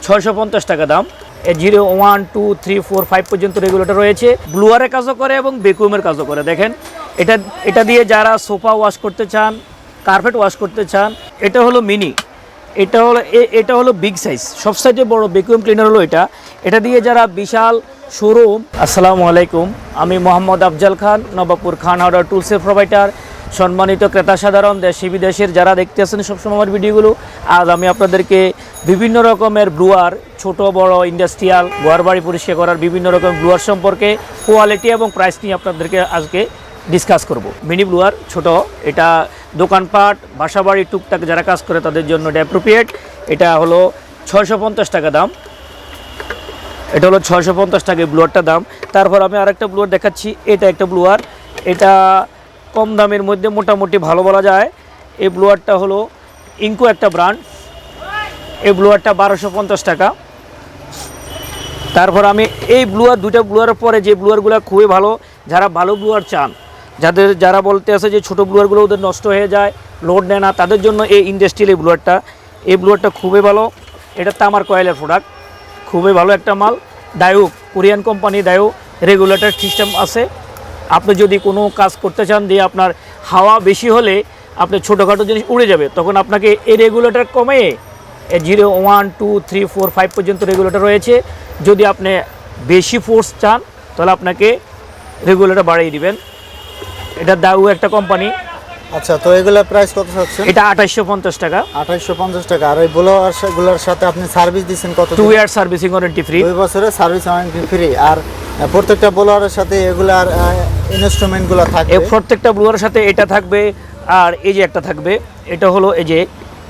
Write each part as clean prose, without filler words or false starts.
650 টাকা দাম। 0 1 2 3 4 5 পর্যন্ত রেগুলেটর রয়েছে। ব্লুয়ারের কাজও করে এবং ভ্যাকুয়ামের কাজও করে। দেখেন এটা দিয়ে যারা সোফা ওয়াশ করতে চান, কার্পেট ওয়াশ করতে চান, এটা হলো মিনি, এটা হলো বিগ সাইজ। সব সাইজে বড় ভ্যাকুয়াম ক্লিনার হলো এটা দিয়ে যারা বিশাল শোরুম। আসসালামু আলাইকুম, আমি মোহাম্মদ আফজাল খান, নবাবপুর খান হাওড়া টুলসের প্রোভাইডার। সম্মানিত ক্রেতা সাধারণ, দেশি বিদেশের যারা দেখতে আসেন সবসময় আমার ভিডিওগুলো, আজ আমি আপনাদেরকে বিভিন্ন রকমের ব্লুয়ার, ছোট বড় ইন্ডাস্ট্রিয়াল ঘর বাড়ি পরিষ্কার করার বিভিন্ন রকম ব্লুয়ার সম্পর্কে কোয়ালিটি এবং প্রাইস নিয়ে আপনাদেরকে আজকে ডিসকাস করব। মিনি ব্লুয়ার ছোট, এটা দোকানপাট, বাসাবাড়ি, টুকটাক যারা কাজ করে তাদের জন্য এটা অ্যাপ্রোপ্রিয়েট। এটা হলো 650 টাকা দাম। এটা হলো 650 টাকা ব্লুয়ারটা দাম। তারপর আমি আরেকটা ব্লুয়ার দেখাচ্ছি। এটা একটা ব্লুয়ার, এটা কম দামের মধ্যে মোটামুটি ভালো বলা যায়। এই ব্লুয়ারটা হলো ইনকো একটা ব্র্যান্ড। এই ব্লুয়ারটা 1250 টাকা। তারপর আমি এই দুটা ব্লুয়ারের পরে যে ব্লুয়ারগুলো খুবই ভালো, যারা ভালো ব্লুয়ার চান, যারা বলতে আছে যে ছোটো ব্লুয়ারগুলো ওদের নষ্ট হয়ে যায়, লোড নেয় না, তাদের জন্য এই ইন্ডাস্ট্রিয়াল এই ব্লুয়ারটা খুবই ভালো। এটা তামার কয়েলের প্রোডাক্ট, খুবই ভালো একটা মাল। ডায়ো, কোরিয়ান কোম্পানি ডায়ো, রেগুলেটর সিস্টেম আছে। আপনি যদি কোনো কাজ করতে চান দিয়ে আপনার হাওয়া বেশি হলে আপনি ছোটোখাটো জিনিস উড়ে যাবে, তখন আপনাকে এই রেগুলেটর কমে 0 1 2 3 4 5 পর্যন্ত রেগুলেটর রয়েছে। যদি আপনি বেশি ফোর্স চান তাহলে আপনাকে রেগুলেটর বাড়িয়ে দিবেন। এটা ডায়ো একটা কোম্পানি। আচ্ছা, তো এগুলোর প্রাইস কত হচ্ছে? এটা 2850 টাকা। 2850 টাকা। আর এই ব্লোয়ারগুলোর সাথে আপনি সার্ভিস দিচ্ছেন কত? 2 ইয়ার সার্ভিসিং ওয়ারেন্টি ফ্রি। 2 বছরের সার্ভিস ওয়ারেন্টি ফ্রি। আর প্রত্যেকটা ব্লোয়ারের সাথে এগুলার ইনস্ট্রুমেন্টগুলো থাকবে? প্রত্যেকটা ব্লোয়ারের সাথে এটা থাকবে। আর এই যে একটা থাকবে, এটা হলো এই যে,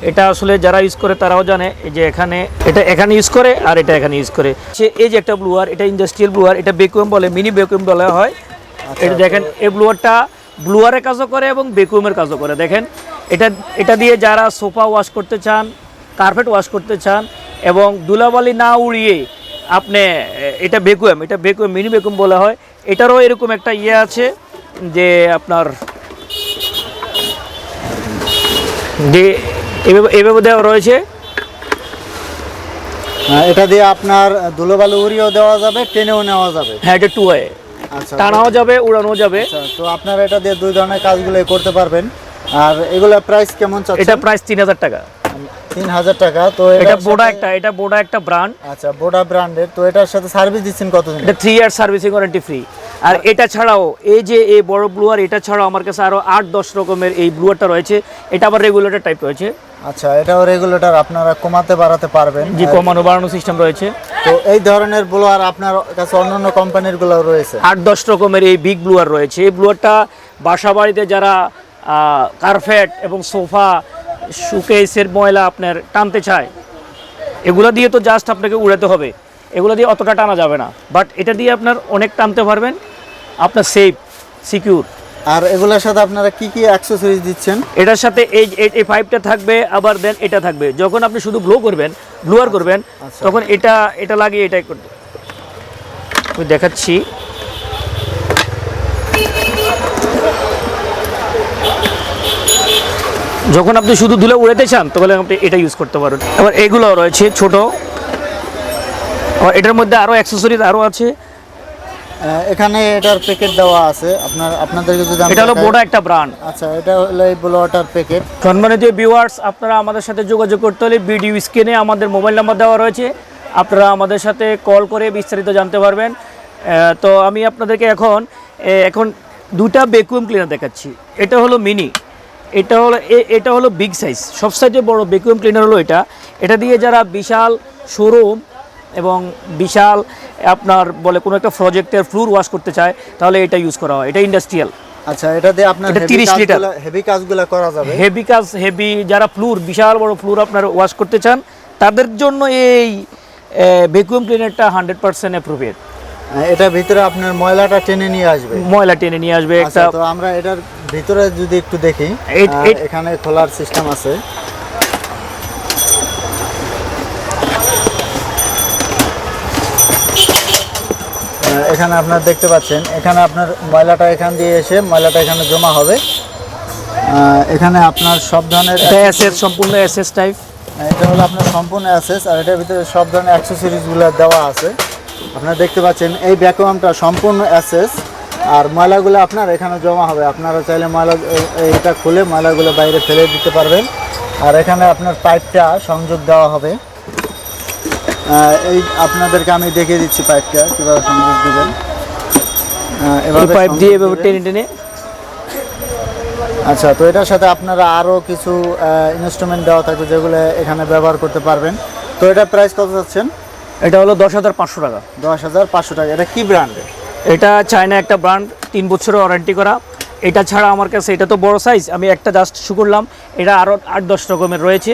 এটা আসলে যারা ইউজ করে তারাও জানে, এই যে এখানে ইউজ করে আর এটা এখানে ইউজ করে। এই যে একটা ব্লুয়ার, এটা ইন্ডাস্ট্রিয়াল ব্লুয়ার, এটা ভ্যাকুয়াম বলে, মিনি ভ্যাকুয়াম বলা হয়। এটা দেখেন, এই ব্লুয়ারটা ব্লুয়ারের কাজও করে এবং ভ্যাকুয়ামের কাজও করে। দেখেন এটা দিয়ে যারা সোফা ওয়াশ করতে চান, কার্পেট ওয়াশ করতে চান এবং ধুলাবালি না উড়িয়ে আপনি, এটা ভ্যাকুয়াম মিনি ভ্যাকুয়াম বলা হয়। এটারও এরকম একটা আছে যে আপনার যে এভাবে দেওয়া রয়েছে। এটা দিয়ে আপনার ধুলোবালি উড়িয়েও দেওয়া যাবে, টেনেও নেওয়া যাবে। হ্যাঁ, এটা 2 ওয়ে, টানাও যাবে, উড়ানো যাবে। তো আপনারা এটা দিয়ে দুই ধরনের কাজগুলো করতে পারবেন। আর এগুলা প্রাইস কেমন চাচ্ছেন? এটা প্রাইস 3000 টাকা। 3000 টাকা। তো এটা বোডা একটা ব্র্যান্ড। আচ্ছা, বোডা ব্র্যান্ডের। তো এটার সাথে সার্ভিস দিচ্ছেন কতদিন? এটা 3 ইয়ার সার্ভিসিং ওয়ারেন্টি ফ্রি। আর এটা ছাড়াও এই যে এই বড় ব্লুয়ার, এটা ছাড়াও আমার কাছে আরো 8-10 রকমের এই ব্লুয়ারটা রয়েছে। এটা আবার রেগুলেটর টাইপ রয়েছে। আচ্ছা, এটাও রেগুলেটর, আপনারা কমাতে বাড়াতে পারবেন। জি, কমানো বাড়ানো সিস্টেম রয়েছে। তো এই ধরনের ব্লোয়ার আপনার কাছে অন্যান্য কোম্পানির গুলো রয়েছে? 8-10 রকমের এই বিগ ব্লুয়ার রয়েছে। এই ব্লুয়ারটা বাসা বাড়িতে যারা কার্পেট এবং সোফা, শোকেসের ময়লা আপনার টানতে চায়, এগুলো দিয়ে তো জাস্ট আপনাকে উড়াতে হবে, এগুলো দিয়ে অতটা টানা যাবে না। বাট এটা দিয়ে আপনার অনেক টানতে পারবেন, আপনার সেফ, সিকিউর। আর এগুলোর সাথে আপনারা কি কি অ্যাকসেসরিজ দিচ্ছেন? এটার সাথে এই পাইপটা থাকবে, আবার দেন এটা থাকবে। যখন আপনি শুধু ব্লোয়ার করবেন, তখন এটা লাগিয়ে এটাই করতে আমি দেখাচ্ছি। যখন আপনি শুধু ধুলে উড়াতে চান তাহলে আপনি এটা ইউজ করতে পারেন। আবার এগুলো রয়েছে ছোট, এটার মধ্যে আরও অ্যাকসেসরিজ আরও আছে। এখানে এটার প্যাকেট দেওয়া আছে আপনাদেরকে যদি। এটা হলো বোডা একটা ব্র্যান্ড। আচ্ছা, এটা হলো এই ব্লোয়ারটার প্যাকেট। সম্মানিত ভিউয়ার্স, আপনারা আমাদের সাথে যোগাযোগ করতে হলে ভিডিও স্ক্রিনে আমাদের মোবাইল নাম্বার দেওয়া রয়েছে, আপনারা আমাদের সাথে কল করে বিস্তারিত জানতে পারবেন। তো আমি আপনাদেরকে এখন দুটা ভ্যাকুয়াম ক্লিনার দেখাচ্ছি। এটা হলো মিনি, এটা হলো বিগ সাইজ। সব সাইজে বড় ভ্যাকুয়াম ক্লিনার হলো এটা দিয়ে যারা বিশাল শোরুম এবং বিশাল আপনার বলে কোনো একটা প্রজেক্টের ফ্লোর ওয়াশ করতে চায় তাহলে এটা ইউজ করা হয়। এটা ইন্ডাস্ট্রিয়াল। আচ্ছা, এটা দিয়ে আপনার 30 লিটার হেভি কাজগুলো করা যাবে। হেভি যারা বিশাল বড় ফ্লোর আপনার ওয়াশ করতে চান তাদের জন্য এই ভ্যাকুয়াম ক্লিনারটা 100% অ্যাপ্রোপ্রিয়েট। এটা ভিতরে আপনার ময়লাটা টেনে নিয়ে আসবে। একটা তো আমরা এটার ভিতরে যদি একটু দেখি, এখানে খোলার সিস্টেম আছে। এখানে আপনারা দেখতে পাচ্ছেন, এখানে আপনার ময়লাটা এখান দিয়ে এসে ময়লাটা এখানে জমা হবে। এখানে আপনার সব ধরনের সম্পূর্ণ এসএস টাইপ। এটা হলো আপনার সম্পূর্ণ অ্যাসেস, আর এটার ভিতরে সব ধরনের অ্যাক্সেসরিজগুলো দেওয়া আছে। আপনারা দেখতে পাচ্ছেন এই ভ্যাকুয়ামটা সম্পূর্ণ অ্যাসেস, আর ময়লাগুলো আপনার এখানে জমা হবে। আপনারা চাইলে ময়লা এটা খুলে ময়লাগুলো বাইরে ফেলে দিতে পারবেন। আর এখানে আপনার পাইপটা সংযোগ দেওয়া হবে। এই আপনাদেরকে আমি দেখিয়ে দিচ্ছি পাইপটা কীভাবে সংযোগ দেবেন। এভাবে পাইপ দিয়ে এভাবে টেনে টেনে। আচ্ছা, তো এটার সাথে আপনারা আরও কিছু ইনস্ট্রুমেন্ট দেওয়া থাকবে যেগুলো এখানে ব্যবহার করতে পারবেন। তো এটার প্রাইস কত যাচ্ছেন? এটা হলো 10,500 টাকা। 10,500 টাকা। এটা কি ব্র্যান্ডের? এটা চায়না একটা ব্র্যান্ড, 3 বছরের ওয়ারেন্টি করা। এটা ছাড়া আমার কাছে, এটা তো বড় সাইজ, আমি একটা জাস্ট শু করলাম। এটা আরও 8-10 রকমের রয়েছে,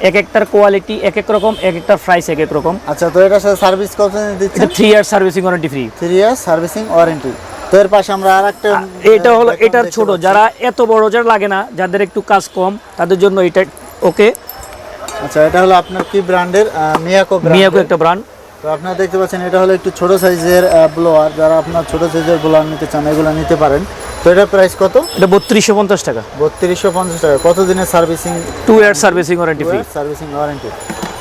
এক একটার কোয়ালিটি এক এক রকম, এক একটার প্রাইস এক এক রকম। আচ্ছা, তো এটার সাথে সার্ভিস কত দিচ্ছেন? এটা 3 ইয়ার সার্ভিসিং ওয়ারেন্টি ফ্রি। 3 ইয়ার সার্ভিসিং ওয়ারেন্টি। তো এর পাশে আমরা আরেকটা, এটা হলো এটার ছোট, যারা এত বড় যারা লাগে না, যাদের একটু কাজ কম, তাদের জন্য এটা ওকে। আচ্ছা, এটা হলো আপনার কি ব্র্যান্ডের? মিয়াকো একটা ব্র্যান্ড। তো আপনারা দেখতে পাচ্ছেন এটা হলো একটু ছোট সাইজের ব্লোয়ার। যারা আপনার ছোট সাইজের ব্লোয়ার নিতে চান এগুলো নিতে পারেন। তো এটার প্রাইস কত? এটা 3250 টাকা। 3250 টাকা। কত দিনের servicing? 2 year servicing warranty free. Servicing warranty.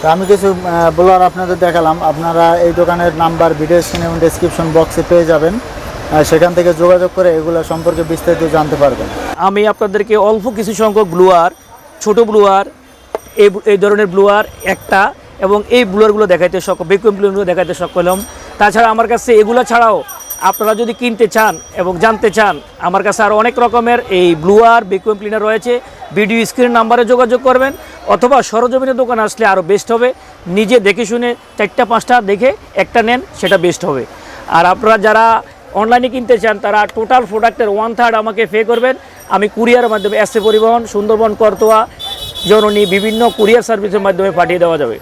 তো আমি কিছু ব্লোয়ার আপনাদের দেখালাম। আপনারা এই দোকানের নাম্বার ভিডিও স্ক্রিনে এবং ডেসক্রিপশন বক্সে পেয়ে যাবেন, সেখান থেকে যোগাযোগ করে এগুলো সম্পর্কে বিস্তারিত জানতে পারবেন। আমি আপনাদেরকে অল্প কিছু সংখ্যক ব্লোয়ার, ছোট ব্লোয়ার, এই ধরনের ব্লোয়ার একটা, এবং এই ব্লোয়ারগুলো দেখাইতে সক্ষম, ভ্যাকুয়াম ব্লোয়ারগুলো দেখাইতে সক্ষম। তাছাড়া আমার কাছে এগুলো ছাড়াও আপনারা যদি কিনতে চান এবং জানতে চান, আমার কাছে আরও অনেক রকমের এই ব্লোয়ার ভ্যাকুয়াম ক্লিনার রয়েছে। ভিডিও স্ক্রিন নাম্বারে যোগাযোগ করবেন, অথবা সরজমিনের দোকানে আসলে আরও বেস্ট হবে। নিজে দেখে শুনে 4-5টা দেখে একটা নেন, সেটা বেস্ট হবে। আর আপনারা যারা অনলাইনে কিনতে চান, তারা টোটাল প্রোডাক্টের 1/3 আমাকে পে করবেন। আমি কুরিয়ারের মাধ্যমে এসএ পরিবহন, সুন্দরবন, করতোয়া, জননী বিভিন্ন কুরিয়ার সার্ভিসের মাধ্যমে পাঠিয়ে দেওয়া যাবে।